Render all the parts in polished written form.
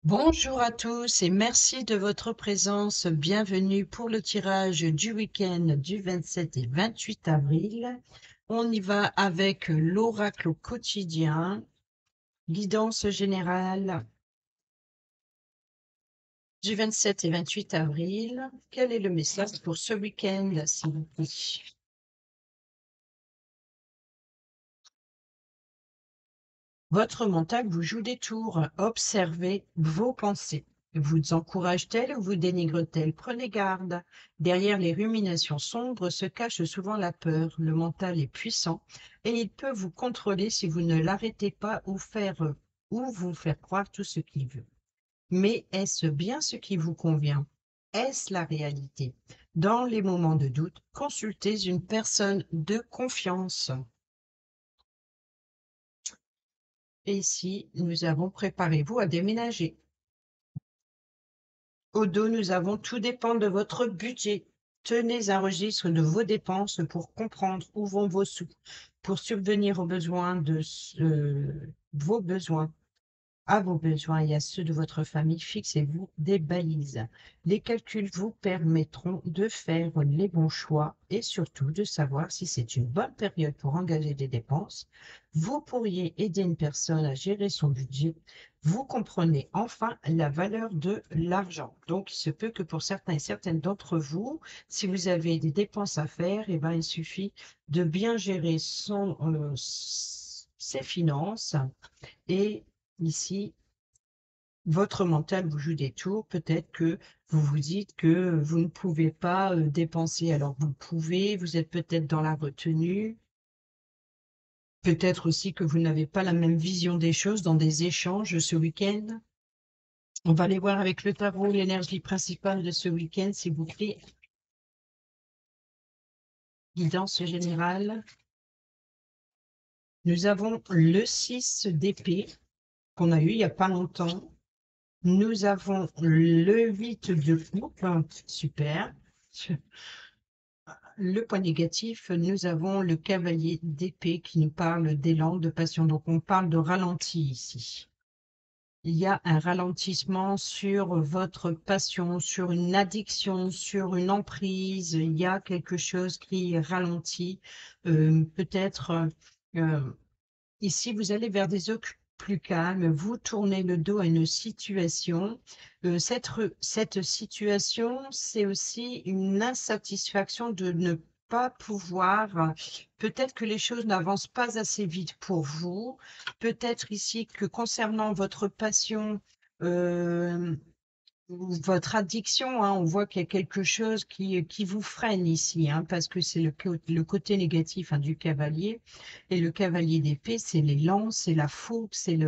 Bonjour à tous et merci de votre présence. Bienvenue pour le tirage du week-end du 27 et 28 avril. On y va avec l'oracle quotidien, guidance générale du 27 et 28 avril. Quel est le message pour ce week-end, s'il vous plaît? Votre mental vous joue des tours. Observez vos pensées. Vous encourage-t-elle ou vous dénigre-t-elle? Prenez garde. Derrière les ruminations sombres se cache souvent la peur. Le mental est puissant et il peut vous contrôler si vous ne l'arrêtez pas ou vous faire croire tout ce qu'il veut. Mais est-ce bien ce qui vous convient? Est-ce la réalité? Dans les moments de doute, consultez une personne de confiance. Et ici, nous avons préparez-vous à déménager. Au dos, nous avons tout dépend de votre budget. Tenez un registre de vos dépenses pour comprendre où vont vos sous, pour subvenir aux besoins vos besoins. À vos besoins et à ceux de votre famille, fixez-vous des balises. Les calculs vous permettront de faire les bons choix et surtout de savoir si c'est une bonne période pour engager des dépenses. Vous pourriez aider une personne à gérer son budget. Vous comprenez enfin la valeur de l'argent. Donc, il se peut que pour certains et certaines d'entre vous, si vous avez des dépenses à faire, eh ben, il suffit de bien gérer ses finances et ici, votre mental vous joue des tours. Peut-être que vous vous dites que vous ne pouvez pas dépenser. Alors vous pouvez, vous êtes peut-être dans la retenue. Peut-être aussi que vous n'avez pas la même vision des choses dans des échanges ce week-end. On va aller voir avec le tarot l'énergie principale de ce week-end, s'il vous plaît. Guidance générale. Nous avons le 6 d'épée qu'on a eu il n'y a pas longtemps. Nous avons le 8 de coupe, super. Le point négatif, nous avons le cavalier d'épée qui nous parle d'élan, de passion. Donc, on parle de ralenti ici. Il y a un ralentissement sur votre passion, sur une addiction, sur une emprise. Il y a quelque chose qui ralentit. Peut-être ici, vous allez vers des eaux plus calmes, vous tournez le dos à une situation. Cette situation, c'est aussi une insatisfaction de ne pas pouvoir, peut-être que les choses n'avancent pas assez vite pour vous, peut-être ici que concernant votre passion, euh, votre addiction, hein, on voit qu'il y a quelque chose qui vous freine ici, hein, parce que c'est le côté négatif, hein, du cavalier. Et le cavalier d'épée, c'est l'élan, c'est la fougue, c'est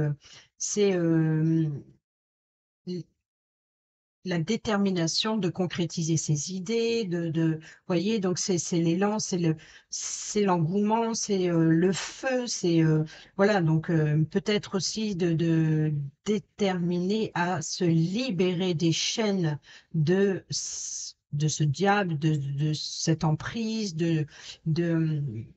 la détermination de concrétiser ses idées, voyez, donc c'est l'élan, c'est l'engouement, c'est le feu, c'est voilà, donc peut-être aussi de déterminer à se libérer des chaînes de de ce diable, de cette emprise, de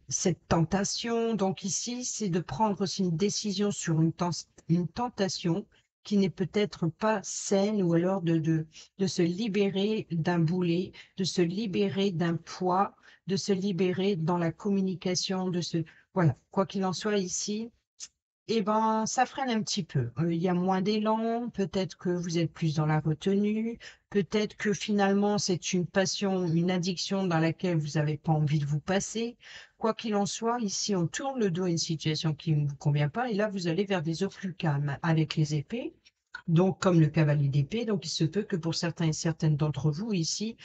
cette tentation. Donc ici, c'est de prendre aussi une décision sur une tentation qui n'est peut-être pas saine, ou alors de se libérer d'un boulet, de se libérer d'un poids, de se libérer dans la communication, voilà, quoi qu'il en soit ici, eh ben, ça freine un petit peu. Il y a moins d'élan, peut-être que vous êtes plus dans la retenue, peut-être que finalement c'est une passion, une addiction dans laquelle vous n'avez pas envie de vous passer. Quoi qu'il en soit, ici on tourne le dos à une situation qui ne vous convient pas et là vous allez vers des eaux plus calmes avec les épées. Donc, comme le cavalier d'épée, donc il se peut que pour certains et certaines d'entre vous ici,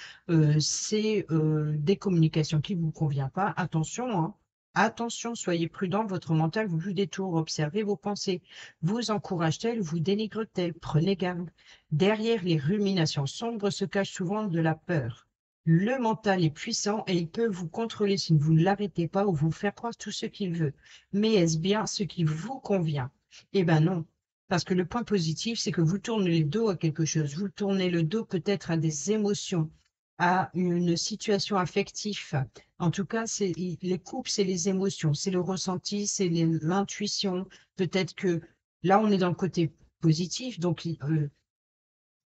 c'est des communications qui ne vous conviennent pas. Attention, hein. Attention, soyez prudent, votre mental vous joue des tours, observez vos pensées. Vous encourage-t-elle, vous dénigre-t-elle? Prenez garde. Derrière les ruminations sombres se cache souvent de la peur. Le mental est puissant et il peut vous contrôler si vous ne l'arrêtez pas ou vous faire croire tout ce qu'il veut. Mais est-ce bien ce qui vous convient? Eh bien non. Parce que le point positif, c'est que vous tournez le dos à quelque chose. Vous tournez le dos peut-être à des émotions, à une situation affective. En tout cas, les couples, c'est les émotions, c'est le ressenti, c'est l'intuition. Peut-être que là, on est dans le côté positif, donc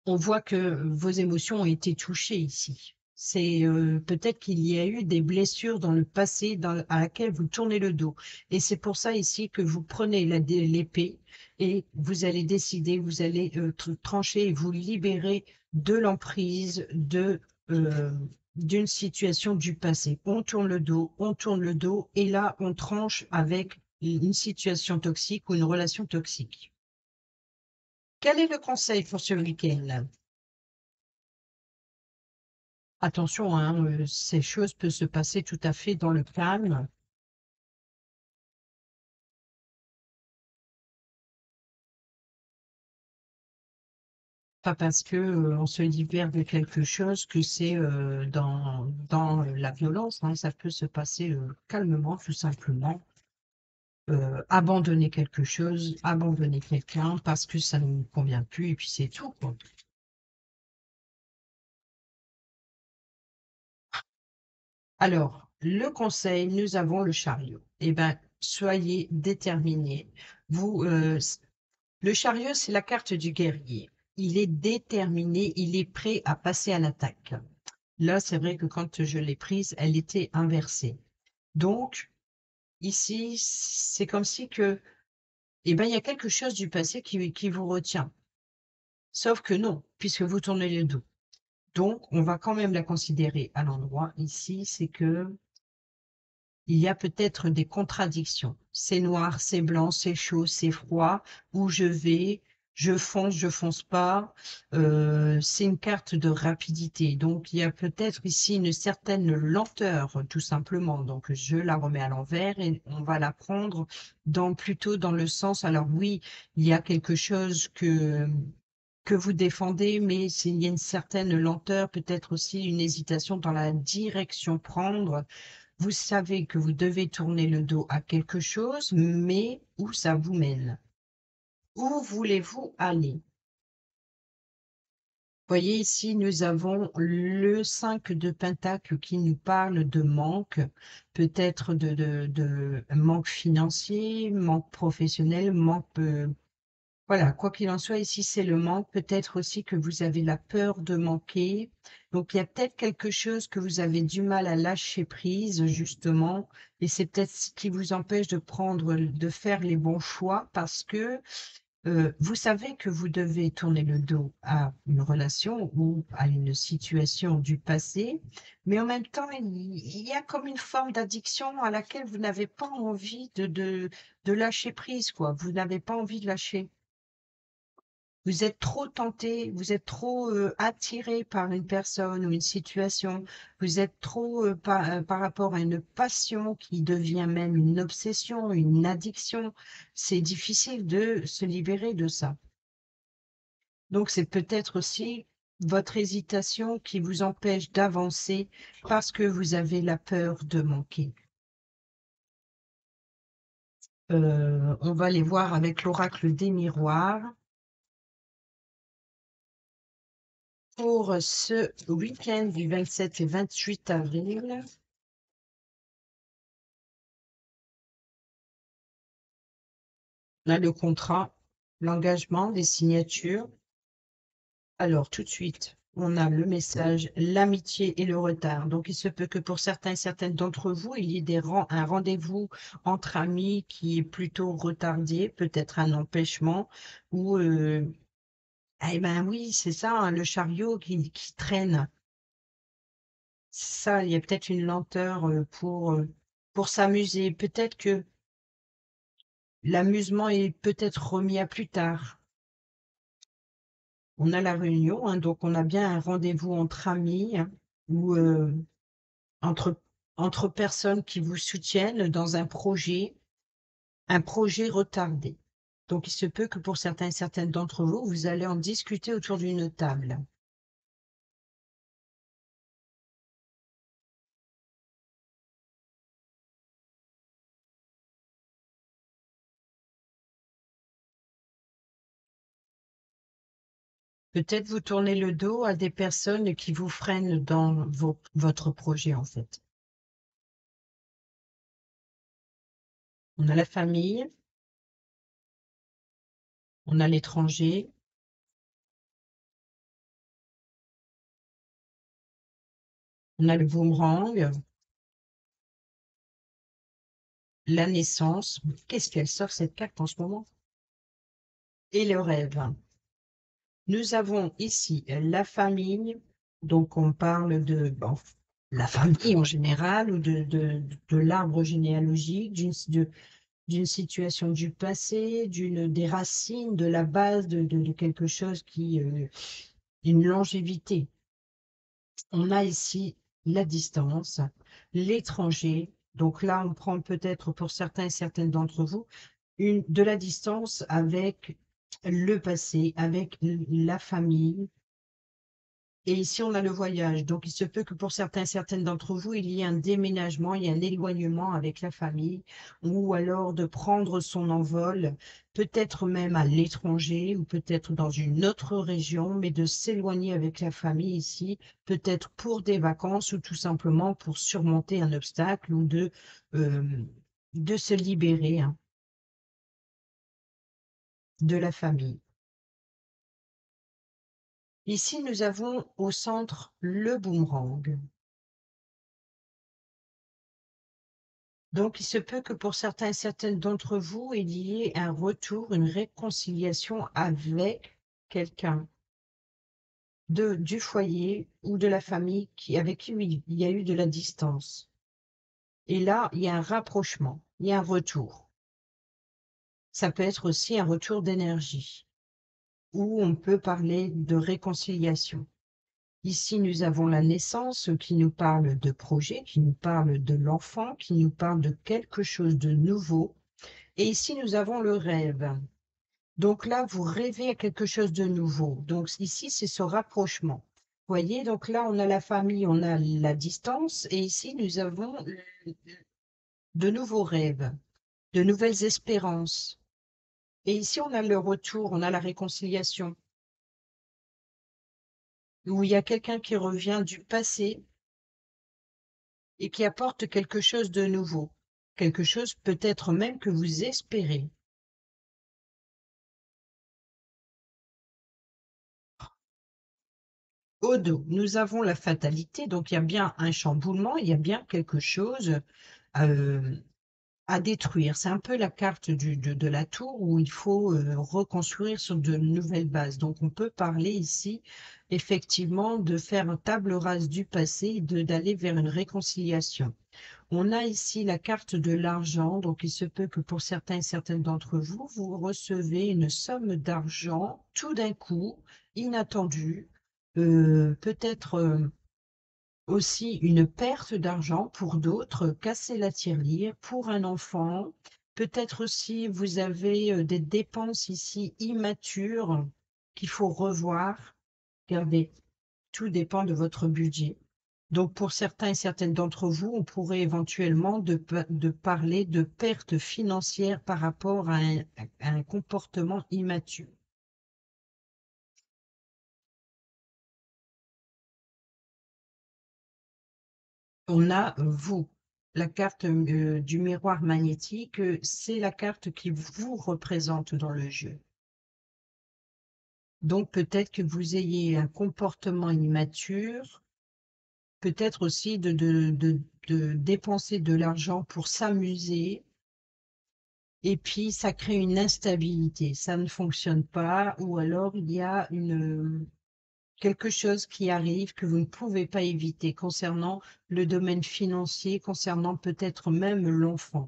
On voit que vos émotions ont été touchées ici. C'est, peut-être qu'il y a eu des blessures dans le passé à laquelle vous tournez le dos et c'est pour ça ici que vous prenez l'épée et vous allez décider, vous allez, trancher et vous libérer de l'emprise d'une situation du passé. On tourne le dos et là, on tranche avec une situation toxique ou une relation toxique. Quel est le conseil pour ce week-end? Attention, hein, ces choses peuvent se passer tout à fait dans le calme, pas parce que, on se libère de quelque chose que c'est, dans la violence, hein. Ça peut se passer, calmement, tout simplement. Abandonner quelque chose, abandonner quelqu'un parce que ça ne nous convient plus et puis c'est tout, quoi. Alors, le conseil, nous avons le chariot. Eh ben, soyez déterminés. Vous, le chariot, c'est la carte du guerrier. Il est déterminé, il est prêt à passer à l'attaque. Là, c'est vrai que quand je l'ai prise, elle était inversée. Donc, ici, c'est comme si que, eh ben, il y a quelque chose du passé qui vous retient. Sauf que non, puisque vous tournez le dos. Donc, on va quand même la considérer à l'endroit ici, c'est que il y a peut-être des contradictions. C'est noir, c'est blanc, c'est chaud, c'est froid. Où je vais, je fonce pas. C'est une carte de rapidité. Donc, il y a peut-être ici une certaine lenteur, tout simplement. Donc, je la remets à l'envers et on va la prendre plutôt dans le sens. Alors oui, il y a quelque chose que vous défendez, mais il y a une certaine lenteur, peut-être aussi une hésitation dans la direction prendre. Vous savez que vous devez tourner le dos à quelque chose, mais où ça vous mène? Où voulez-vous aller? Voyez ici, nous avons le 5 de Pentacle qui nous parle de manque, peut-être de manque financier, manque professionnel, manque voilà, quoi qu'il en soit, ici, c'est le manque. Peut-être aussi que vous avez la peur de manquer. Donc, il y a peut-être quelque chose que vous avez du mal à lâcher prise, justement. Et c'est peut-être ce qui vous empêche de faire les bons choix parce que vous savez que vous devez tourner le dos à une relation ou à une situation du passé. Mais en même temps, il y a comme une forme d'addiction à laquelle vous n'avez pas envie de lâcher prise, quoi. Vous n'avez pas envie de lâcher. Vous êtes trop tenté, vous êtes trop, attiré par une personne ou une situation, vous êtes trop, par rapport à une passion qui devient même une obsession, une addiction. C'est difficile de se libérer de ça. Donc c'est peut-être aussi votre hésitation qui vous empêche d'avancer parce que vous avez la peur de manquer. On va aller voir avec l'oracle des miroirs. Pour ce week-end du 27 et 28 avril, on a le contrat, l'engagement, les signatures. Alors, tout de suite, on a le message, l'amitié et le retard. Donc, il se peut que pour certains et certaines d'entre vous, il y ait un rendez-vous entre amis qui est plutôt retardé, peut-être un empêchement, ou, eh ben oui, c'est ça, hein, le chariot qui traîne. Ça, il y a peut-être une lenteur pour s'amuser. Peut-être que l'amusement est peut-être remis à plus tard. On a la réunion, hein, donc on a bien un rendez-vous entre amis hein, ou entre, entre personnes qui vous soutiennent dans un projet retardé. Donc il se peut que pour certains et certaines d'entre vous, vous allez en discuter autour d'une table. Peut-être vous tournez le dos à des personnes qui vous freinent dans votre projet en fait. On a la famille, on a l'étranger, On a le boomerang, la naissance. Qu'est-ce qu'elle sort cette carte en ce moment? Et le rêve. Nous avons ici la famille, donc on parle de bon, la famille en général ou de l'arbre généalogique, d'une situation du passé, des racines, de la base de quelque chose une longévité. On a ici la distance, l'étranger. Donc là, on prend peut-être pour certains et certaines d'entre vous de la distance avec le passé, avec la famille. Et ici, on a le voyage. Donc, il se peut que pour certains et certaines d'entre vous, il y ait un déménagement, il y ait un éloignement avec la famille, ou alors de prendre son envol, peut-être même à l'étranger, ou peut-être dans une autre région, mais de s'éloigner avec la famille ici, peut-être pour des vacances, ou tout simplement pour surmonter un obstacle, ou euh, de se libérer, hein, de la famille. Ici, nous avons au centre le boomerang. Donc, il se peut que pour certains et certaines d'entre vous, il y ait un retour, une réconciliation avec quelqu'un du foyer ou de la famille avec qui il y a eu de la distance. Et là, il y a un rapprochement, il y a un retour. Ça peut être aussi un retour d'énergie, où on peut parler de réconciliation. Ici, nous avons la naissance qui nous parle de projet, qui nous parle de l'enfant, qui nous parle de quelque chose de nouveau. Et ici, nous avons le rêve. Donc là, vous rêvez à quelque chose de nouveau. Donc ici, c'est ce rapprochement. Voyez, donc là, on a la famille, on a la distance, et ici, nous avons de nouveaux rêves, de nouvelles espérances. Et ici, on a le retour, on a la réconciliation, où il y a quelqu'un qui revient du passé et qui apporte quelque chose de nouveau, quelque chose peut-être même que vous espérez. Au dos, nous avons la fatalité, donc il y a bien un chamboulement, il y a bien quelque chose euh, à détruire. C'est un peu la carte de la tour où il faut reconstruire sur de nouvelles bases. Donc on peut parler ici effectivement de faire une table rase du passé et d'aller vers une réconciliation. On a ici la carte de l'argent, donc il se peut que pour certains et certaines d'entre vous, vous recevez une somme d'argent tout d'un coup, inattendue, peut-être aussi une perte d'argent pour d'autres, casser la tirelire pour un enfant. Peut-être aussi vous avez des dépenses ici immatures qu'il faut revoir. Regardez, tout dépend de votre budget. Donc, pour certains et certaines d'entre vous, on pourrait éventuellement de parler de pertes financières par rapport à un comportement immature. On a vous, la carte du miroir magnétique, c'est la carte qui vous représente dans le jeu. Donc, peut-être que vous ayez un comportement immature, peut-être aussi de dépenser de l'argent pour s'amuser. Et puis, ça crée une instabilité. Ça ne fonctionne pas, ou alors il y a quelque chose qui arrive que vous ne pouvez pas éviter concernant le domaine financier, concernant peut-être même l'enfant.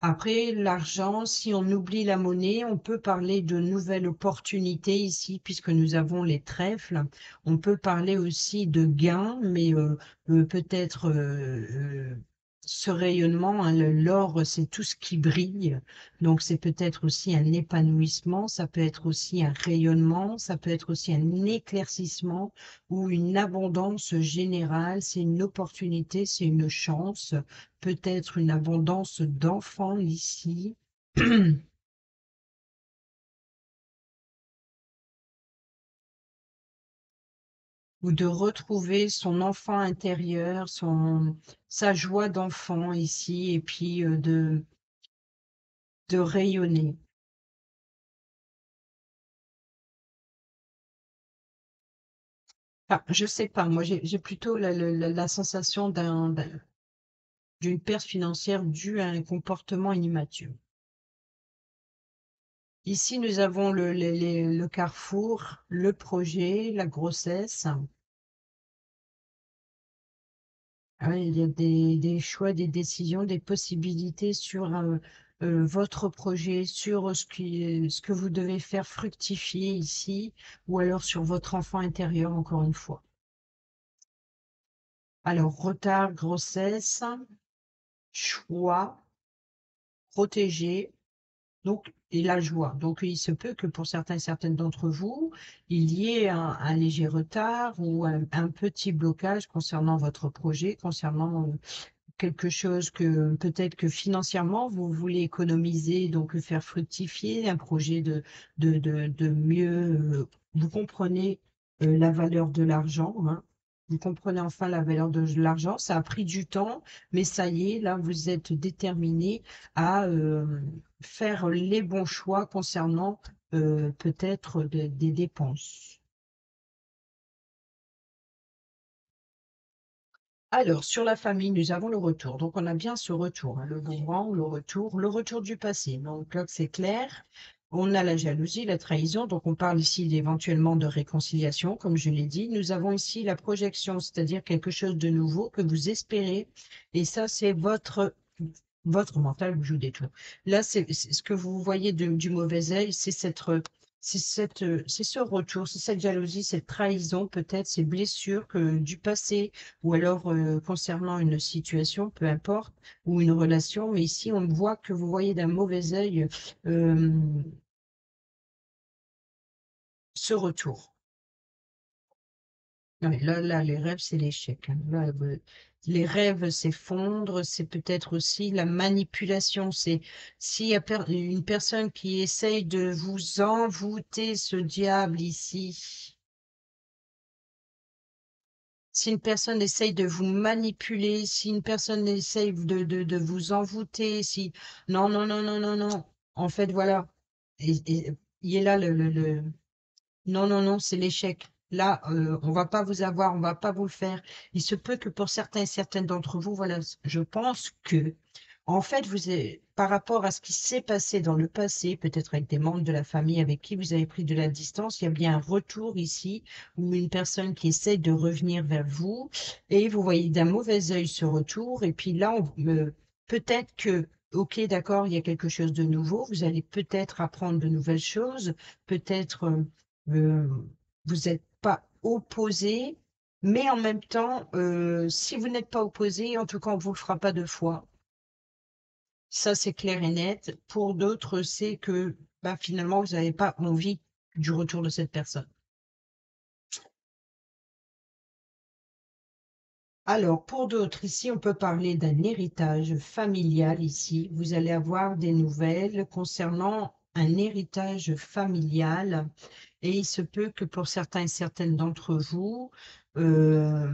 Après, l'argent, si on oublie la monnaie, on peut parler de nouvelles opportunités ici, puisque nous avons les trèfles. On peut parler aussi de gains, mais peut-être ce rayonnement, hein, l'or, c'est tout ce qui brille. Donc, c'est peut-être aussi un épanouissement, ça peut être aussi un rayonnement, ça peut être aussi un éclaircissement ou une abondance générale. C'est une opportunité, c'est une chance, peut-être une abondance d'enfants ici, ou de retrouver son enfant intérieur, sa joie d'enfant ici, et puis de rayonner. Ah, je sais pas, moi j'ai plutôt la sensation d'une perte financière due à un comportement immature. Ici, nous avons le carrefour, le projet, la grossesse. Ah oui, il y a des choix, des décisions, des possibilités sur votre projet, sur ce que vous devez faire fructifier ici, ou alors sur votre enfant intérieur, encore une fois. Alors, retard, grossesse, choix, protéger, donc, et la joie. Donc, il se peut que pour certains et certaines d'entre vous, il y ait un léger retard ou un petit blocage concernant votre projet, concernant quelque chose que peut-être que financièrement vous voulez économiser, donc faire fructifier un projet de mieux. Vous comprenez la valeur de l'argent, hein. Vous comprenez enfin la valeur de l'argent. Ça a pris du temps, mais ça y est, là, vous êtes déterminé à faire les bons choix concernant peut-être des dépenses. Alors, sur la famille, nous avons le retour. Donc, on a bien ce retour, hein, le mouvement, le retour du passé. Donc, là, c'est clair. On a la jalousie, la trahison. Donc, on parle ici éventuellement de réconciliation, comme je l'ai dit. Nous avons ici la projection, c'est-à-dire quelque chose de nouveau que vous espérez. Et ça, c'est votre mental vous joue des tours. Là, c'est ce que vous voyez du mauvais œil, c'est ce retour, c'est cette jalousie, cette trahison, peut-être ces blessures du passé, ou alors concernant une situation, peu importe, ou une relation. Mais ici, on voit que vous voyez d'un mauvais œil euh, ce retour. Ouais, là, les rêves, c'est l'échec, hein. Là, les rêves s'effondrent, c'est peut-être aussi la manipulation. C'est s'il y a une personne qui essaye de vous envoûter, ce diable ici, si une personne essaye de vous manipuler, si une personne essaye de vous envoûter, si... Non, non, non, non, non, non. En fait, voilà. Et il est là non, non, non, c'est l'échec. Là, on va pas vous avoir, on va pas vous le faire. Il se peut que pour certains et certaines d'entre vous, voilà, je pense que, en fait, par rapport à ce qui s'est passé dans le passé, peut-être avec des membres de la famille avec qui vous avez pris de la distance, il y a bien un retour ici, ou une personne qui essaie de revenir vers vous, et vous voyez d'un mauvais œil ce retour, et puis là, peut-être que, ok, d'accord, il y a quelque chose de nouveau, vous allez peut-être apprendre de nouvelles choses, peut-être euh, vous n'êtes pas opposé, mais en même temps, si vous n'êtes pas opposé, en tout cas, on ne vous le fera pas deux fois. Ça, c'est clair et net. Pour d'autres, c'est que bah, finalement, vous n'avez pas envie du retour de cette personne. Alors, pour d'autres, ici, on peut parler d'un héritage familial. Ici, vous allez avoir des nouvelles concernant un héritage familial. Et il se peut que pour certains et certaines d'entre vous, euh,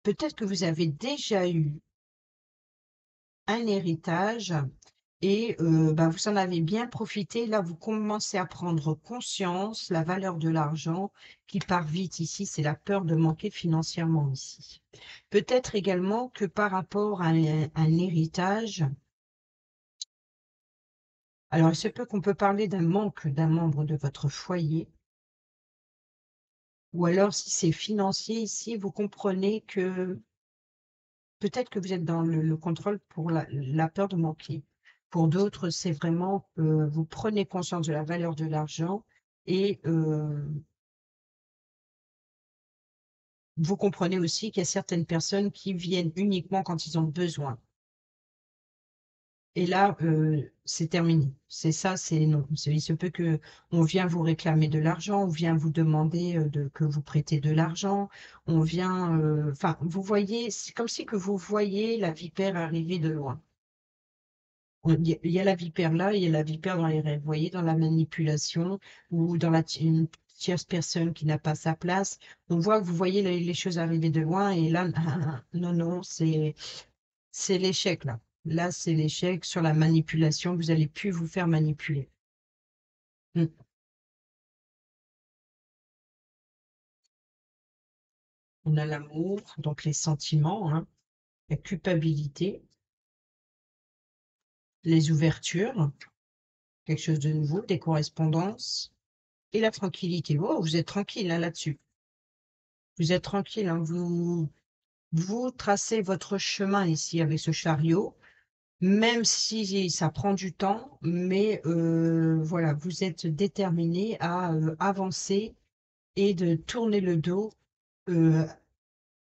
peut-être que vous avez déjà eu un héritage et bah, vous en avez bien profité. Là, vous commencez à prendre conscience, la valeur de l'argent qui part vite ici, c'est la peur de manquer financièrement ici. Peut-être également que par rapport à un héritage, alors il se peut qu'on peut parler d'un manque d'un membre de votre foyer, ou alors si c'est financier ici, vous comprenez que peut-être que vous êtes dans le contrôle pour la peur de manquer. Pour d'autres, c'est vraiment, vous prenez conscience de la valeur de l'argent et vous comprenez aussi qu'il y a certaines personnes qui viennent uniquement quand ils ont besoin. Et là, c'est terminé. C'est ça, c'est non. Il se peut que on vient vous réclamer de l'argent, on vient vous demander que vous prêtez de l'argent, on vient, enfin, vous voyez, c'est comme si que vous voyez la vipère arriver de loin. Il y a la vipère là, il y a la vipère dans les rêves. Vous voyez, dans la manipulation ou dans une tierce personne qui n'a pas sa place. On voit que vous voyez les choses arriver de loin et là, non, non, c'est l'échec là. Là, c'est l'échec sur la manipulation. Vous allez plus vous faire manipuler. Mm. On a l'amour, donc les sentiments, hein, la culpabilité, les ouvertures, quelque chose de nouveau, des correspondances et la tranquillité. Oh, vous êtes tranquille hein, là-dessus. Vous êtes tranquille, hein, vous tracez votre chemin ici avec ce chariot, même si ça prend du temps, mais voilà, vous êtes déterminé à avancer et de tourner le dos, euh,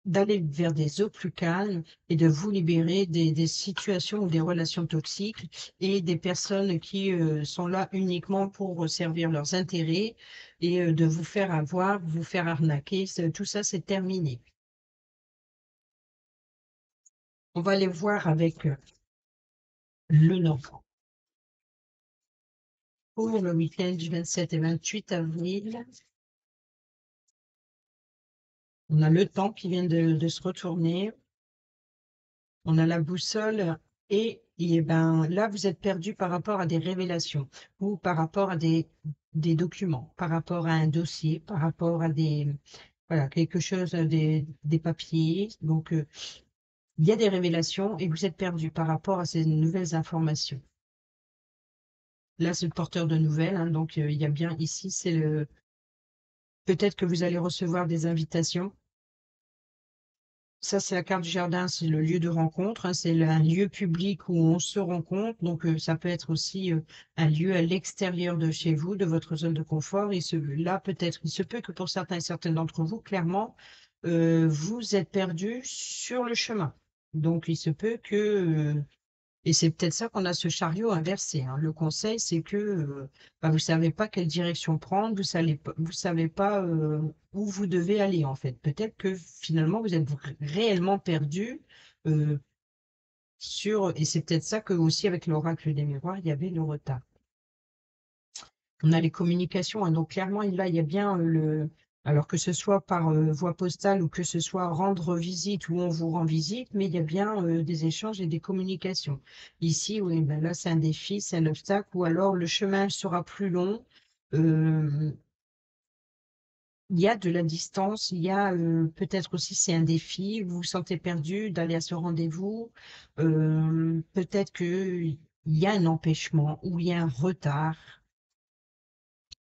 d'aller vers des eaux plus calmes et de vous libérer des situations ou des relations toxiques et des personnes qui sont là uniquement pour servir leurs intérêts et de vous faire avoir, vous faire arnaquer. Tout ça, c'est terminé. On va aller voir avec le Nord. Pour le week-end du 27 et 28 avril, on a le temps qui vient de se retourner. On a la boussole et ben, là, vous êtes perdu par rapport à des révélations ou par rapport à des documents, par rapport à un dossier, par rapport à voilà, quelque chose, des papiers. Donc, il y a des révélations et vous êtes perdu par rapport à ces nouvelles informations. Là, c'est le porteur de nouvelles, hein, donc il y a bien ici, peut-être que vous allez recevoir des invitations. Ça, c'est la carte du jardin, c'est le lieu de rencontre, hein, c'est un lieu public où on se rencontre. Donc, ça peut être aussi un lieu à l'extérieur de chez vous, de votre zone de confort. Là, peut-être, il se peut que pour certains et certaines d'entre vous, clairement, vous êtes perdus sur le chemin. Donc, il se peut que et c'est peut-être ça qu'on a ce chariot inversé, hein. Le conseil, c'est que bah, vous savez pas quelle direction prendre, vous savez pas où vous devez aller en fait. Peut-être que finalement vous êtes réellement perdu euh, et c'est peut-être ça que aussi avec l'oracle des miroirs, il y avait le retard. On a les communications, hein, donc clairement, là, il y a bien alors que ce soit par voie postale ou que ce soit rendre visite ou on vous rend visite, mais il y a bien des échanges et des communications. Ici, oui, ben là, c'est un défi, c'est un obstacle, ou alors le chemin sera plus long. Euh, il y a de la distance, il y a peut-être aussi c'est un défi, vous vous sentez perdu d'aller à ce rendez-vous, peut-être qu'il y a un empêchement ou il y a un retard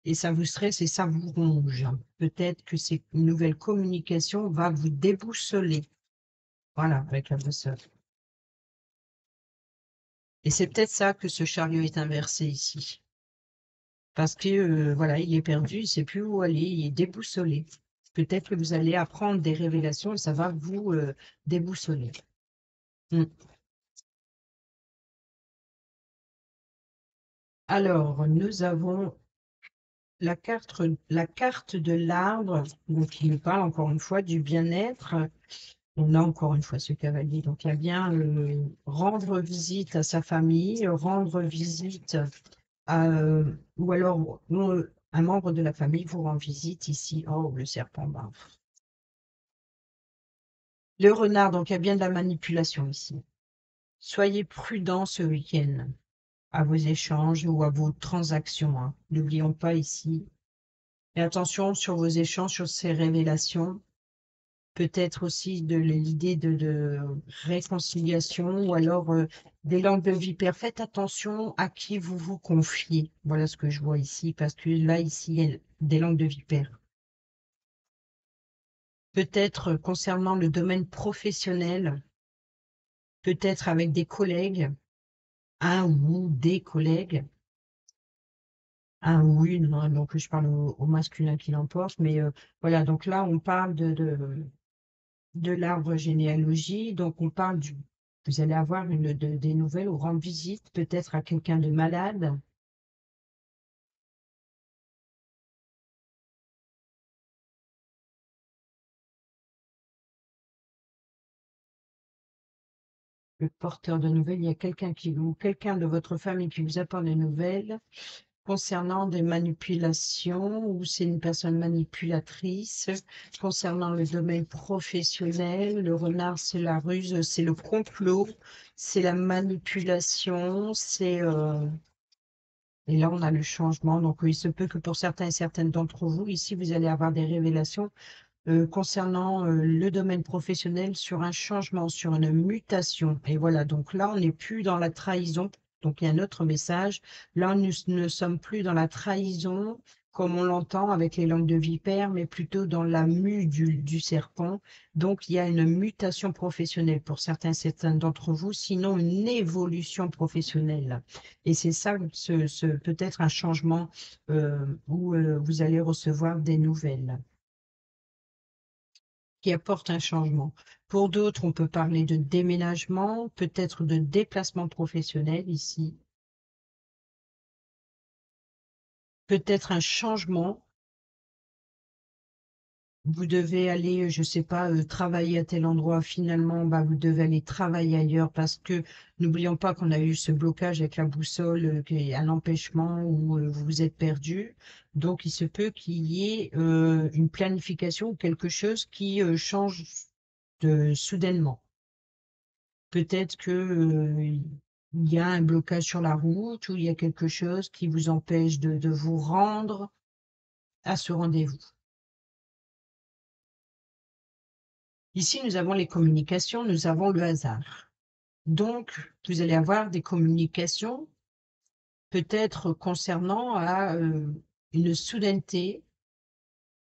et ça vous stresse et ça vous ronge. Peut-être que cette nouvelle communication va vous déboussoler. Voilà, avec la boussole. Et c'est peut-être ça que ce chariot est inversé ici. Parce que, voilà, il est perdu, il ne sait plus où aller, il est déboussolé. Peut-être que vous allez apprendre des révélations et ça va vous déboussoler. Mm. Alors, nous avons la carte de l'arbre, donc qui nous parle encore une fois du bien-être. On a encore une fois ce cavalier, donc il y a bien rendre visite à sa famille, rendre visite à, ou alors un membre de la famille vous rend visite ici. Oh, le serpent, bah. Le renard, donc il y a bien de la manipulation ici. Soyez prudent ce week-end à vos échanges ou à vos transactions, hein. N'oublions pas ici. Et attention sur vos échanges, sur ces révélations. Peut-être aussi de l'idée de réconciliation ou alors des langues de vipère. Faites attention à qui vous vous confiez. Voilà ce que je vois ici, parce que là, ici, il y a des langues de vipère. Peut-être concernant le domaine professionnel, peut-être avec des collègues, un ou des collègues, un ou une, hein, donc je parle au masculin qui l'emporte, mais voilà, donc là, on parle de l'arbre généalogie. Donc, on parle vous allez avoir des nouvelles ou rendre visite peut-être à quelqu'un de malade. Le porteur de nouvelles, il y a ou quelqu'un de votre famille qui vous apporte des nouvelles concernant des manipulations ou c'est une personne manipulatrice. Concernant le domaine professionnel, le renard, c'est la ruse, c'est le complot, c'est la manipulation, et là, on a le changement. Donc, il se peut que pour certains et certaines d'entre vous, ici, vous allez avoir des révélations concernant, le domaine professionnel sur un changement, sur une mutation et voilà, donc là, on n'est plus dans la trahison, donc il y a un autre message. Là, nous ne sommes plus dans la trahison comme on l'entend avec les langues de vipère, mais plutôt dans la mue du serpent. Donc, il y a une mutation professionnelle pour certains d'entre vous, sinon une évolution professionnelle et c'est ça, ce peut-être un changement, où, vous allez recevoir des nouvelles qui apportent un changement. Pour d'autres, on peut parler de déménagement, peut-être de déplacement professionnel ici, peut-être un changement. Vous devez aller, je sais pas, travailler à tel endroit, finalement, bah, vous devez aller travailler ailleurs parce que n'oublions pas qu'on a eu ce blocage avec la boussole, qui est un empêchement où, vous vous êtes perdu. Donc il se peut qu'il y ait, une planification ou quelque chose qui, change de soudainement. Peut-être que, il y a un blocage sur la route ou il y a quelque chose qui vous empêche de vous rendre à ce rendez-vous. Ici, nous avons les communications, nous avons le hasard. Donc, vous allez avoir des communications peut-être concernant à, une soudaineté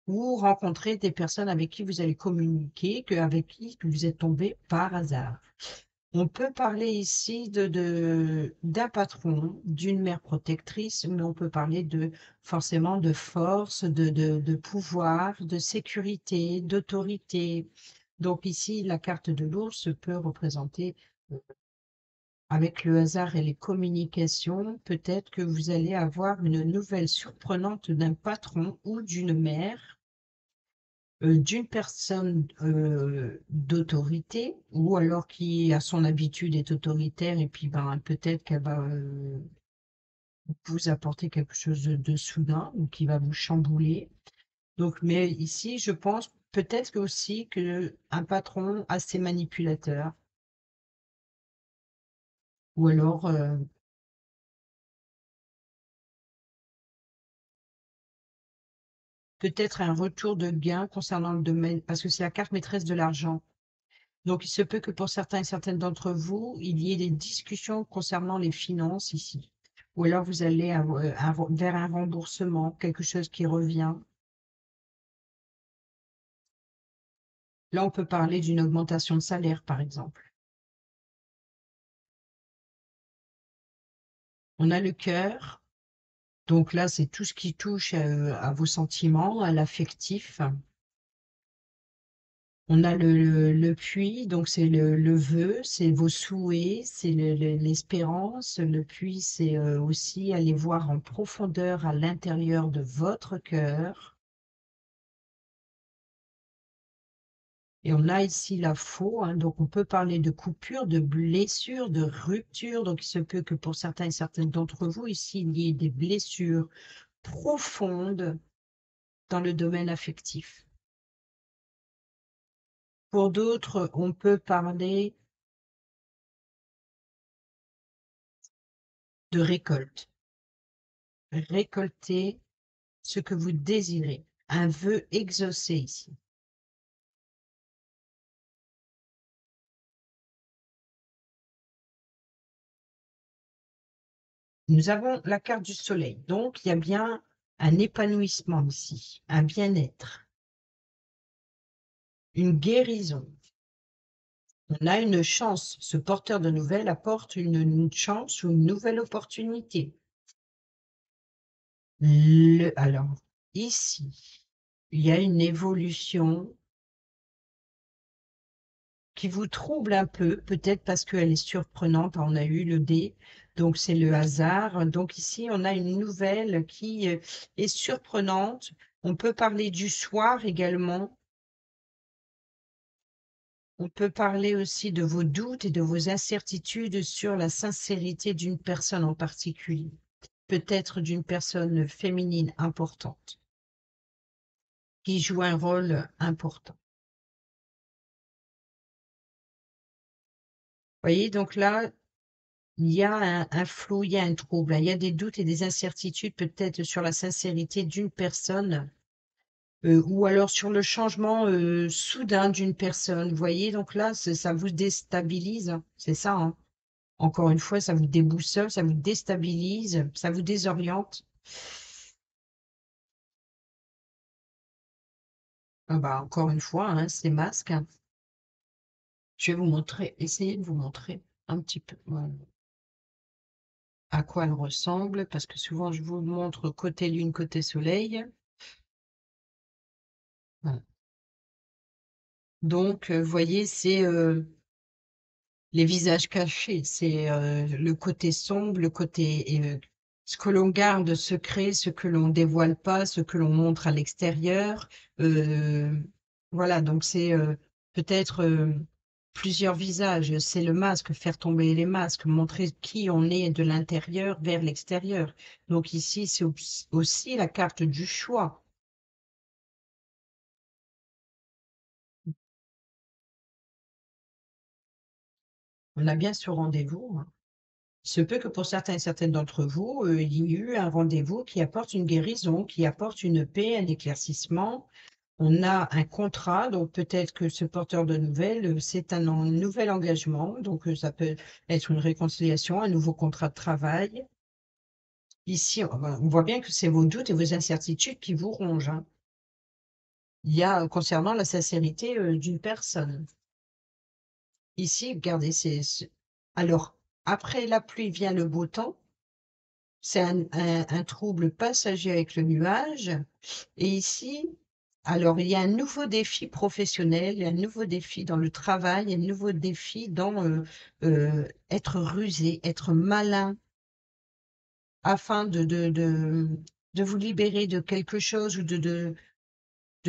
ou rencontrer des personnes avec qui vous allez communiquer, avec qui vous êtes tombé par hasard. On peut parler ici d'un patron, d'une mère protectrice, mais on peut parler forcément de force, de pouvoir, de sécurité, d'autorité. Donc ici, la carte de l'ours peut représenter, avec le hasard et les communications, peut-être que vous allez avoir une nouvelle surprenante d'un patron ou d'une mère, d'une personne, d'autorité ou alors qui, à son habitude, est autoritaire et puis, ben, peut-être qu'elle va, vous apporter quelque chose de soudain ou qui va vous chambouler. Donc mais ici, je pense peut-être que aussi qu'un patron assez manipulateur ou alors, peut-être un retour de gain concernant le domaine parce que c'est la carte maîtresse de l'argent. Donc il se peut que pour certains et certaines d'entre vous, il y ait des discussions concernant les finances ici. Ou alors vous allez vers un remboursement, quelque chose qui revient. Là, on peut parler d'une augmentation de salaire, par exemple. On a le cœur. Donc là, c'est tout ce qui touche, à vos sentiments, à l'affectif. On a le puits, donc c'est le vœu, c'est vos souhaits, c'est l'espérance. Le puits, c'est aussi aller voir en profondeur à l'intérieur de votre cœur. Et on a ici la faux, hein, donc on peut parler de coupure, de blessure, de rupture. Donc il se peut que pour certains et certaines d'entre vous, ici, il y ait des blessures profondes dans le domaine affectif. Pour d'autres, on peut parler de récolte. Récolter ce que vous désirez. Un vœu exaucé ici. Nous avons la carte du soleil. Donc, il y a bien un épanouissement ici, un bien-être, une guérison. On a une chance. Ce porteur de nouvelles apporte une chance ou une nouvelle opportunité. Alors, ici, il y a une évolution qui vous trouble un peu, peut-être parce qu'elle est surprenante. On a eu le dé, donc c'est le hasard. Donc ici, on a une nouvelle qui est surprenante. On peut parler du soir également. On peut parler aussi de vos doutes et de vos incertitudes sur la sincérité d'une personne en particulier, peut-être d'une personne féminine importante, qui joue un rôle important. Vous voyez, donc là, il y a un flou, il y a un trouble, hein. Il y a des doutes et des incertitudes peut-être sur la sincérité d'une personne ou alors sur le changement soudain d'une personne. Vous voyez, donc là, ça vous déstabilise, hein, c'est ça, hein. Encore une fois, ça vous déboussole, ça vous déstabilise, ça vous désoriente. Ah bah, encore une fois, hein, ces masques, hein. Je vais vous montrer, essayer de vous montrer un petit peu à quoi elles ressemblent, parce que souvent je vous montre côté lune, côté soleil. Voilà. Donc, vous voyez, c'est les visages cachés, c'est le côté sombre, le côté ce que l'on garde secret, ce que l'on dévoile pas, ce que l'on montre à l'extérieur. Euh, voilà, donc c'est peut-être plusieurs visages. C'est le masque, faire tomber les masques, montrer qui on est de l'intérieur vers l'extérieur. Donc ici, c'est aussi la carte du choix. On a bien ce rendez-vous, hein. Il se peut que pour certains et certaines d'entre vous, il y ait eu un rendez-vous qui apporte une guérison, qui apporte une paix, un éclaircissement. On a un contrat, donc peut-être que ce porteur de nouvelles, c'est un nouvel engagement, donc ça peut être une réconciliation, un nouveau contrat de travail. Ici, on voit bien que c'est vos doutes et vos incertitudes qui vous rongent, hein. Il y a concernant la sincérité d'une personne. Ici, regardez, alors, après la pluie vient le beau temps. C'est un trouble passager avec le nuage. Et ici, alors il y a un nouveau défi professionnel, il y a un nouveau défi dans le travail, il y a un nouveau défi dans être rusé, être malin, afin de vous libérer de quelque chose ou de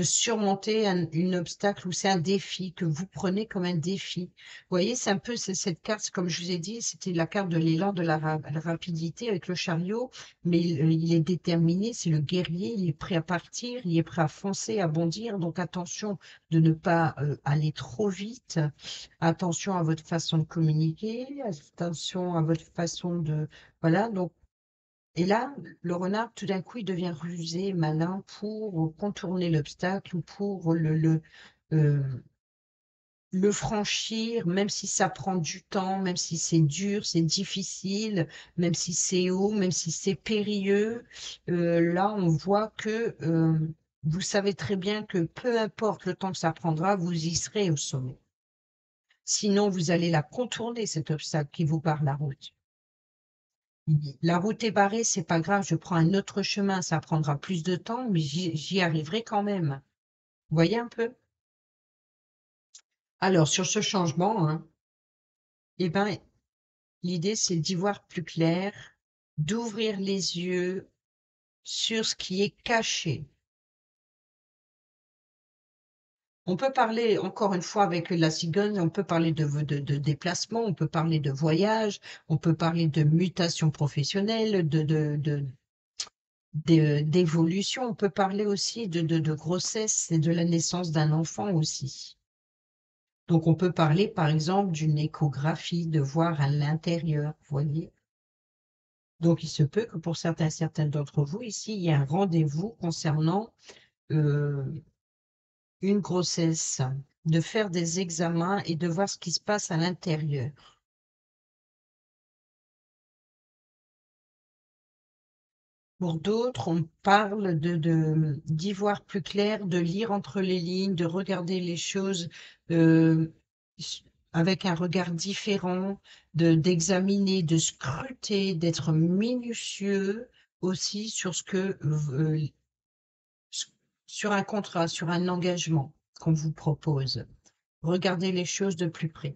surmonter un obstacle ou c'est un défi que vous prenez comme un défi. Vous voyez, c'est un peu cette carte, comme je vous ai dit, c'était la carte de l'élan, de la rapidité avec le chariot, mais il est déterminé, c'est le guerrier, il est prêt à partir, il est prêt à foncer, à bondir. Donc attention de ne pas aller trop vite, attention à votre façon de communiquer, attention à votre façon de... Voilà, donc et là, le renard, tout d'un coup, il devient rusé, malin pour contourner l'obstacle ou pour euh, le franchir, même si ça prend du temps, même si c'est dur, c'est difficile, même si c'est haut, même si c'est périlleux. Là, on voit que vous savez très bien que peu importe le temps que ça prendra, vous y serez au sommet. Sinon, vous allez la contourner, cet obstacle qui vous barre la route. La route est barrée, c'est pas grave, je prends un autre chemin, ça prendra plus de temps, mais j'y arriverai quand même. Vous voyez un peu? Alors, sur ce changement, hein, eh ben, l'idée, c'est d'y voir plus clair, d'ouvrir les yeux sur ce qui est caché. On peut parler, encore une fois, avec la cigogne, on peut parler de déplacement, on peut parler de voyage, on peut parler de mutation professionnelle, d'évolution. On peut parler aussi de grossesse et de la naissance d'un enfant aussi. Donc, on peut parler, par exemple, d'une échographie, de voir à l'intérieur, vous voyez. Donc, il se peut que pour certaines d'entre vous, ici, il y ait un rendez-vous concernant euh, une grossesse, de faire des examens et de voir ce qui se passe à l'intérieur. Pour d'autres, on parle d'y voir plus clair, de lire entre les lignes, de regarder les choses euh, avec un regard différent, d'examiner, de scruter, d'être minutieux aussi sur ce que sur un contrat, sur un engagement qu'on vous propose. Regardez les choses de plus près.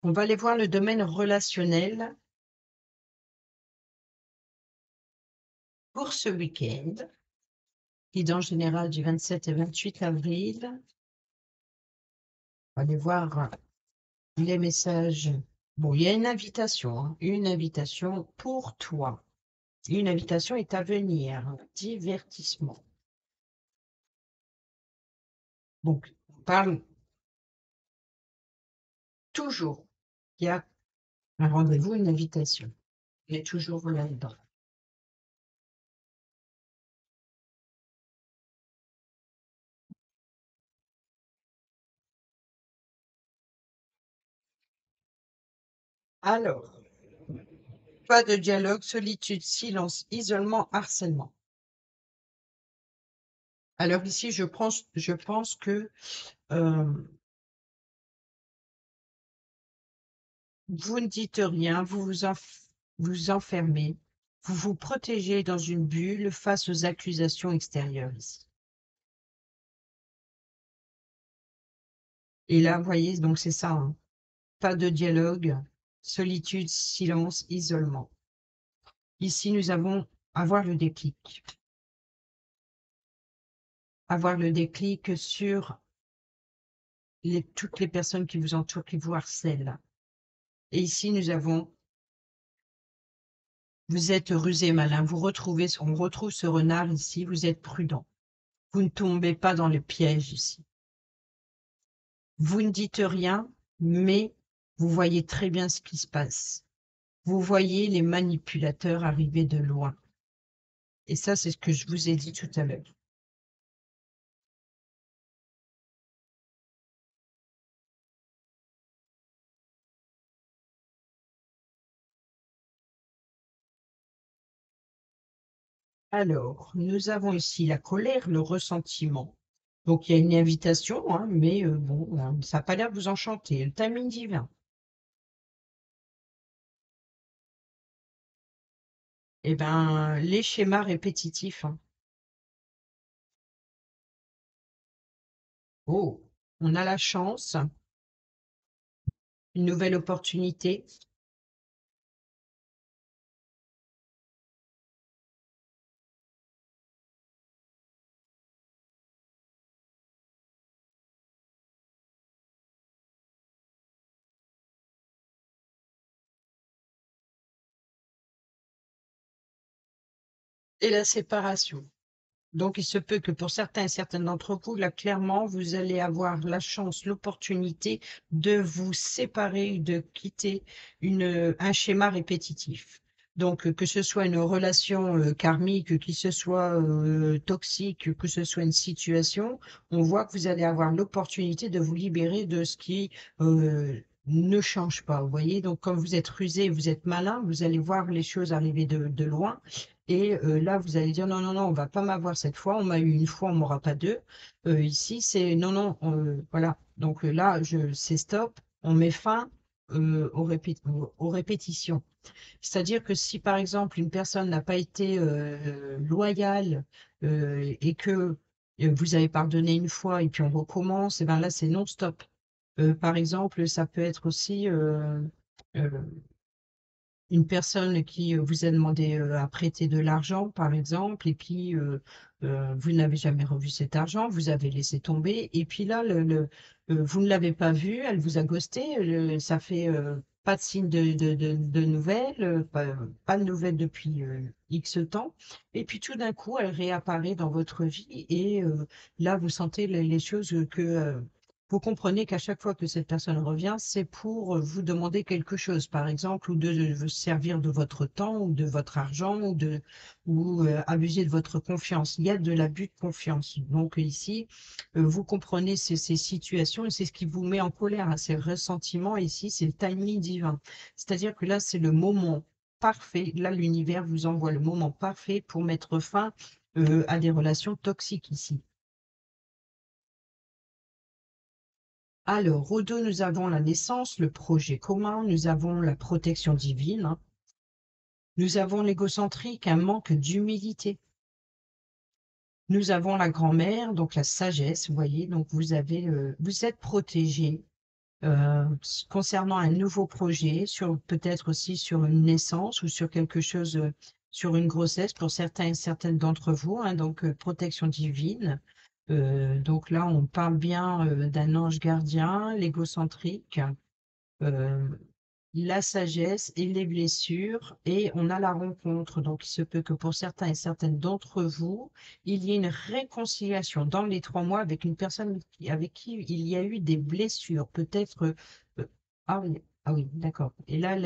On va aller voir le domaine relationnel pour ce week-end, guidance générale du 27 et 28 avril. On va aller voir les messages. Bon, il y a une invitation, hein, une invitation pour toi. Une invitation est à venir. Divertissement. Donc, on parle toujours. Il y a un rendez-vous, une invitation. On est toujours là-dedans. Alors, pas de dialogue, solitude, silence, isolement, harcèlement. Alors ici, je pense que euh, vous ne dites rien, vous enfermez, vous vous protégez dans une bulle face aux accusations extérieures ici. Et là, vous voyez, donc c'est ça, hein. Pas de dialogue, solitude, silence, isolement. Ici, nous avons avoir le déclic. Avoir le déclic sur toutes les personnes qui vous entourent, qui vous harcèlent. Et ici, nous avons, vous êtes rusé malin, on retrouve ce renard ici, vous êtes prudent. Vous ne tombez pas dans le piège ici. Vous ne dites rien, mais vous voyez très bien ce qui se passe. Vous voyez les manipulateurs arriver de loin. Et ça, c'est ce que je vous ai dit tout à l'heure. Alors, nous avons ici la colère, le ressentiment. Donc, il y a une invitation, hein, mais bon, ça n'a pas l'air de vous enchanter. Le timing divin. Eh bien, les schémas répétitifs, hein. Oh, on a la chance, une nouvelle opportunité. Et la séparation. Donc, il se peut que pour certains et certaines d'entre vous, là, clairement, vous allez avoir la chance, l'opportunité de vous séparer, de quitter un schéma répétitif. Donc, que ce soit une relation karmique, que ce soit toxique, que ce soit une situation, on voit que vous allez avoir l'opportunité de vous libérer de ce qui ne change pas. Vous voyez, donc, comme vous êtes rusé, vous êtes malin, vous allez voir les choses arriver de loin. Et là, vous allez dire non, non, non, on va pas m'avoir cette fois. On m'a eu une fois, on m'aura pas deux. Ici, c'est non, non, voilà. Donc là, c'est stop. On met fin aux répétitions. C'est-à-dire que si, par exemple, une personne n'a pas été loyale et que vous avez pardonné une fois et puis on recommence, et ben là, c'est non-stop. Par exemple, ça peut être aussi euh, une personne qui vous a demandé à prêter de l'argent, par exemple, et puis vous n'avez jamais revu cet argent, vous avez laissé tomber, et puis là, vous ne l'avez pas vu, elle vous a ghosté, ça fait pas de signe de nouvelles, pas de nouvelles depuis X temps, et puis tout d'un coup, elle réapparaît dans votre vie, et là, vous sentez les choses que vous comprenez qu'à chaque fois que cette personne revient, c'est pour vous demander quelque chose, par exemple, ou de vous servir de votre temps, ou de votre argent, ou abuser de votre confiance. Il y a de l'abus de confiance. Donc ici, vous comprenez ces situations et c'est ce qui vous met en colère, hein, ces ressentiments. Ici, c'est le timing divin. C'est-à-dire que là, c'est le moment parfait. Là, l'univers vous envoie le moment parfait pour mettre fin à des relations toxiques ici. Alors, au dos, nous avons la naissance, le projet commun, nous avons la protection divine, hein. Nous avons l'égocentrique, un manque d'humilité. Nous avons la grand-mère, donc la sagesse, vous voyez, donc vous êtes protégé concernant un nouveau projet, peut-être aussi sur une naissance ou sur quelque chose, sur une grossesse pour certains et certaines d'entre vous, hein, donc protection divine. Donc là, on parle bien d'un ange gardien, l'égocentrique, euh, la sagesse et les blessures, et on a la rencontre. Donc, il se peut que pour certains et certaines d'entre vous, il y ait une réconciliation dans les 3 mois avec une personne avec qui il y a eu des blessures, peut-être. Ah oui, ah oui, d'accord. Et là,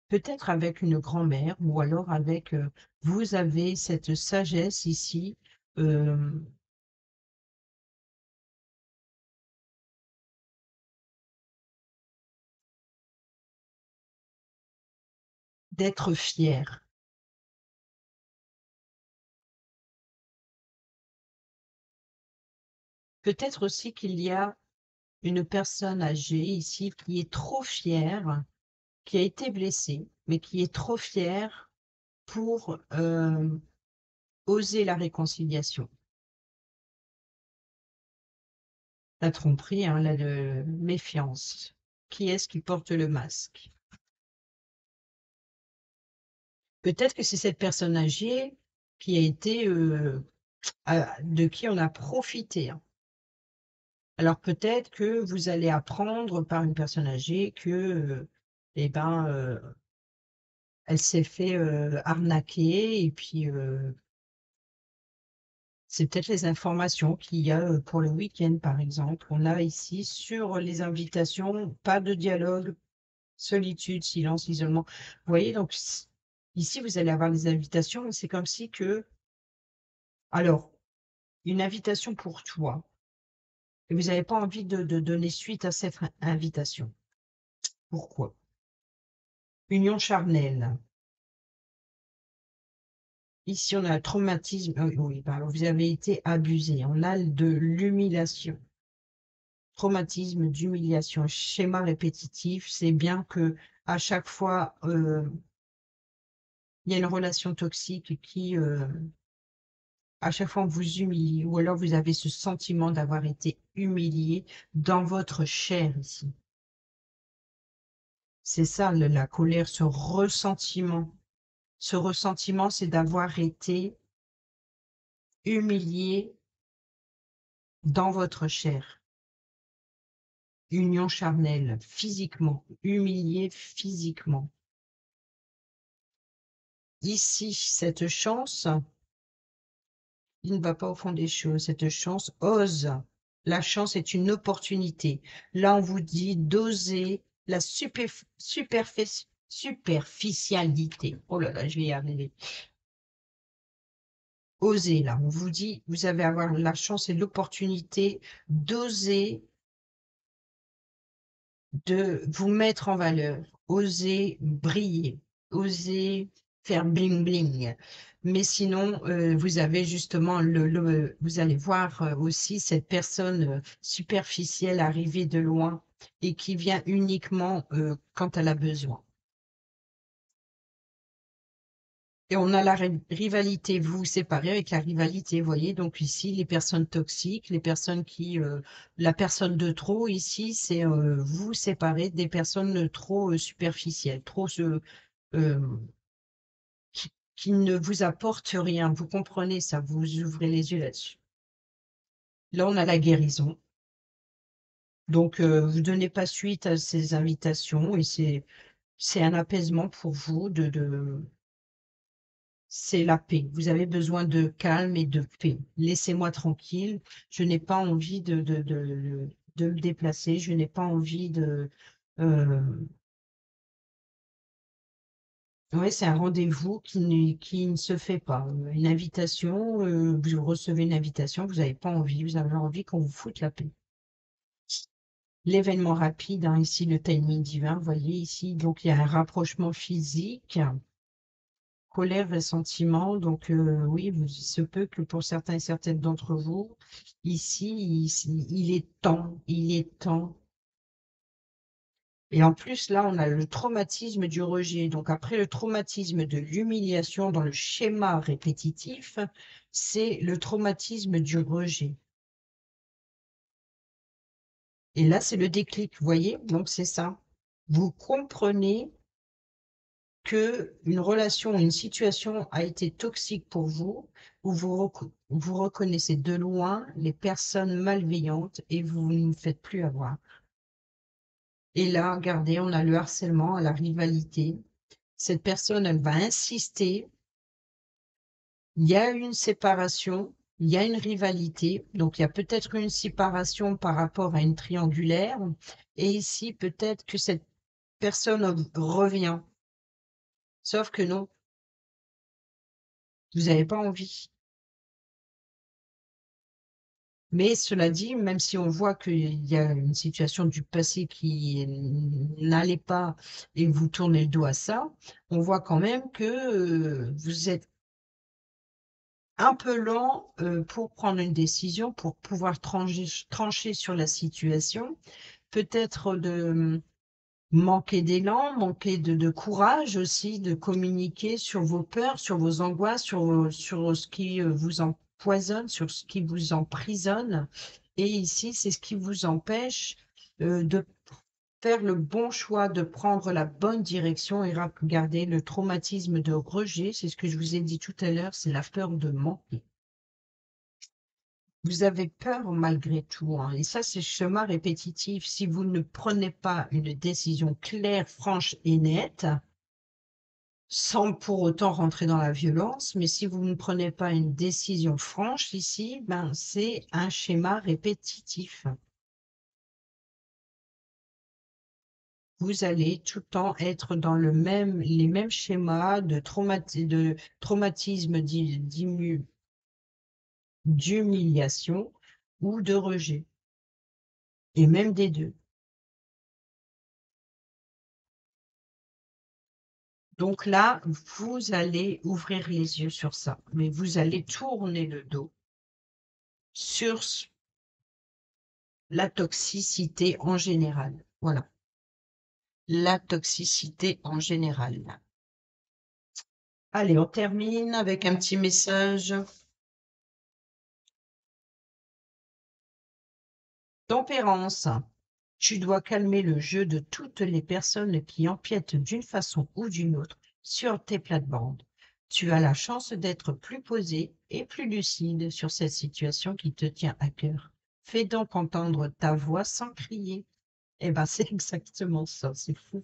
peut-être avec une grand-mère ou alors avec, vous avez cette sagesse ici, hem, d'être fière. Peut-être aussi qu'il y a une personne âgée ici qui est trop fière, qui a été blessée, mais qui est trop fière pour, oser la réconciliation. La tromperie, hein, la méfiance. Qui est-ce qui porte le masque? Peut-être que c'est cette personne âgée qui a été, de qui on a profité, hein. Alors peut-être que vous allez apprendre par une personne âgée que, eh ben, elle s'est fait, arnaquer et puis, c'est peut-être les informations qu'il y a, pour le week-end, par exemple. On a ici sur les invitations, pas de dialogue, solitude, silence, isolement. Vous voyez donc ici, vous allez avoir les invitations, mais c'est comme si que alors, une invitation pour toi et vous n'avez pas envie de donner suite à cette invitation. Pourquoi? Union charnelle. Ici, on a le traumatisme, oui, bah, alors vous avez été abusé. On a de l'humiliation. Traumatisme d'humiliation, schéma répétitif, c'est bien que à chaque fois, il y a une relation toxique qui, à chaque fois on vous humilie ou alors vous avez ce sentiment d'avoir été humilié dans votre chair ici. C'est ça la colère, ce ressentiment. Ce ressentiment, c'est d'avoir été humilié dans votre chair. Union charnelle, physiquement, humilié physiquement. Ici, cette chance, il ne va pas au fond des choses. Cette chance ose. La chance est une opportunité. Là, on vous dit d'oser la superficialité. Oh là là, je vais y arriver. Oser, là. On vous dit, vous allez avoir la chance et l'opportunité d'oser, de vous mettre en valeur. Oser briller. Oser faire bling bling. Mais sinon, vous avez justement vous allez voir, aussi cette personne, superficielle arriver de loin et qui vient uniquement, quand elle a besoin. Et on a la rivalité, vous vous séparez avec la rivalité, vous voyez? Donc ici, les personnes toxiques, les personnes qui, la personne de trop ici, c'est, vous séparer des personnes trop, superficielles, trop qui ne vous apportent rien. Vous comprenez ça, vous ouvrez les yeux là-dessus. Là, on a la guérison. Donc, vous donnez pas suite à ces invitations et c'est un apaisement pour vous c'est la paix. Vous avez besoin de calme et de paix. Laissez-moi tranquille. Je n'ai pas envie de me déplacer. Je n'ai pas envie de, ouais, c'est un rendez-vous qui ne se fait pas. Une invitation, vous recevez une invitation, vous n'avez pas envie, vous avez envie qu'on vous foute la paix. L'événement rapide, hein, ici, le timing divin, vous voyez ici, donc il y a un rapprochement physique, colère, ressentiment, donc oui, il se peut que pour certains et certaines d'entre vous, ici, il est temps. Et en plus, là, on a le traumatisme du rejet. Donc après le traumatisme de l'humiliation dans le schéma répétitif, c'est le traumatisme du rejet. Et là, c'est le déclic, vous voyez? Donc c'est ça. Vous comprenez que une relation, une situation a été toxique pour vous, ou vous reconnaissez de loin les personnes malveillantes et vous ne faites plus avoir. Et là, regardez, on a le harcèlement, la rivalité. Cette personne, elle va insister. Il y a une séparation, il y a une rivalité, donc il y a peut-être une séparation par rapport à une triangulaire, et ici, peut-être que cette personne revient. Sauf que non, vous n'avez pas envie. Mais cela dit, même si on voit qu'il y a une situation du passé qui n'allait pas et vous tournez le dos à ça, on voit quand même que vous êtes un peu lent pour prendre une décision, pour pouvoir trancher sur la situation. Peut-être de manquer d'élan, manquer de courage aussi, de communiquer sur vos peurs, sur vos angoisses, sur ce qui vous empoisonne, sur ce qui vous emprisonne. Et ici, c'est ce qui vous empêche de faire le bon choix, de prendre la bonne direction. Et regardez, le traumatisme de rejet, c'est ce que je vous ai dit tout à l'heure, c'est la peur de manquer. Vous avez peur malgré tout, hein, et ça, c'est chemin répétitif. Si vous ne prenez pas une décision claire, franche et nette, sans pour autant rentrer dans la violence, mais si vous ne prenez pas une décision franche ici, ben, c'est un schéma répétitif. Vous allez tout le temps être dans les mêmes schémas de traumatisme, d'humiliation ou de rejet, et même des deux. Donc là, vous allez ouvrir les yeux sur ça, mais vous allez tourner le dos sur la toxicité en général. Voilà, la toxicité en général. Allez, on termine avec un petit message. Tempérance. Tu dois calmer le jeu de toutes les personnes qui empiètent d'une façon ou d'une autre sur tes plates-bandes. Tu as la chance d'être plus posé et plus lucide sur cette situation qui te tient à cœur. Fais donc entendre ta voix sans crier. Eh ben, c'est exactement ça, c'est fou.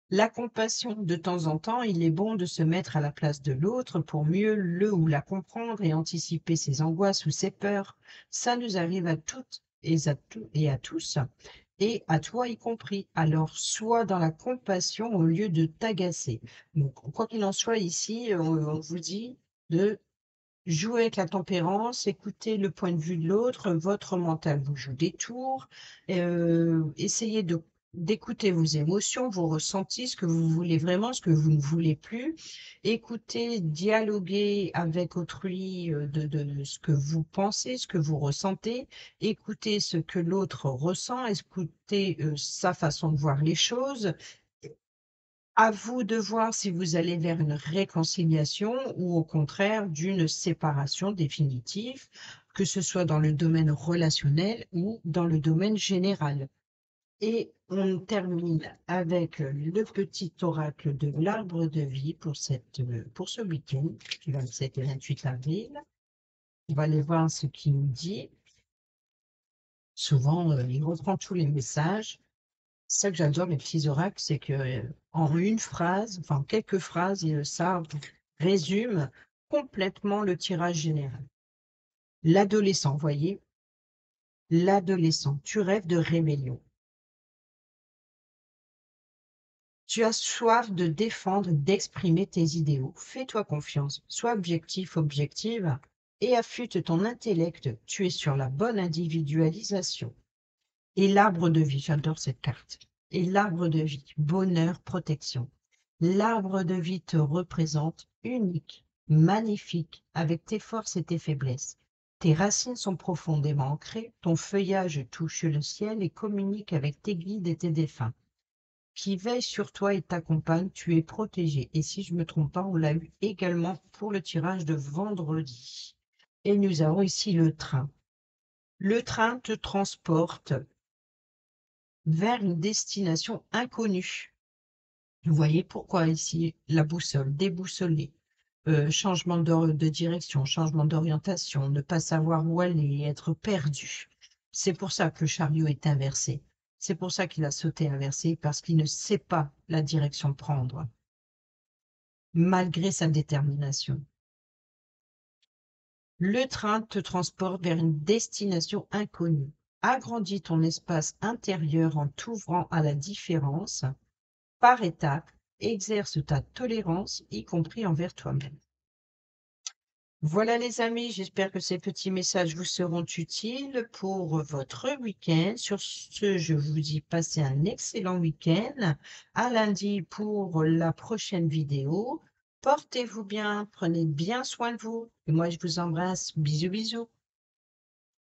La compassion, de temps en temps, il est bon de se mettre à la place de l'autre pour mieux le ou la comprendre et anticiper ses angoisses ou ses peurs. Ça nous arrive à toutes et à tous, et à toi y compris. Alors, sois dans la compassion au lieu de t'agacer. Donc, quoi qu'il en soit, ici, on vous dit de jouer avec la tempérance, écouter le point de vue de l'autre, votre mental vous joue des tours, essayez d'écouter vos émotions, vos ressentis, ce que vous voulez vraiment, ce que vous ne voulez plus. Écoutez, dialoguer avec autrui de ce que vous pensez, ce que vous ressentez. Écoutez ce que l'autre ressent, écoutez sa façon de voir les choses. À vous de voir si vous allez vers une réconciliation ou au contraire d'une séparation définitive, que ce soit dans le domaine relationnel ou dans le domaine général. Et on termine avec le petit oracle de l'arbre de vie pour ce week-end, du 27 et 28 avril. On va aller voir ce qu'il nous dit. Souvent, il reprend tous les messages. C'est ça que j'adore les petits oracles, c'est que en une phrase, enfin quelques phrases, ça résume complètement le tirage général. L'adolescent, voyez, l'adolescent, tu rêves de rébellion. Tu as soif de défendre, d'exprimer tes idéaux. Fais-toi confiance, sois objectif, objective et affûte ton intellect. Tu es sur la bonne individualisation. Et l'arbre de vie, j'adore cette carte. Et l'arbre de vie, bonheur, protection. L'arbre de vie te représente unique, magnifique, avec tes forces et tes faiblesses. Tes racines sont profondément ancrées, ton feuillage touche le ciel et communique avec tes guides et tes défunts. Qui veille sur toi et t'accompagne, tu es protégé. Et si je ne me trompe pas, on l'a eu également pour le tirage de vendredi. Et nous avons ici le train. Le train te transporte vers une destination inconnue. Vous voyez pourquoi ici la boussole, déboussoler, changement de direction, changement d'orientation, ne pas savoir où aller, être perdu. C'est pour ça que le chariot est inversé. C'est pour ça qu'il a sauté inversé, parce qu'il ne sait pas la direction prendre, malgré sa détermination. Le train te transporte vers une destination inconnue. Agrandis ton espace intérieur en t'ouvrant à la différence par étapes exerce ta tolérance, y compris envers toi-même. Voilà les amis, j'espère que ces petits messages vous seront utiles pour votre week-end. Sur ce, je vous dis passez un excellent week-end. À lundi pour la prochaine vidéo. Portez-vous bien, prenez bien soin de vous. Et moi, je vous embrasse. Bisous, bisous.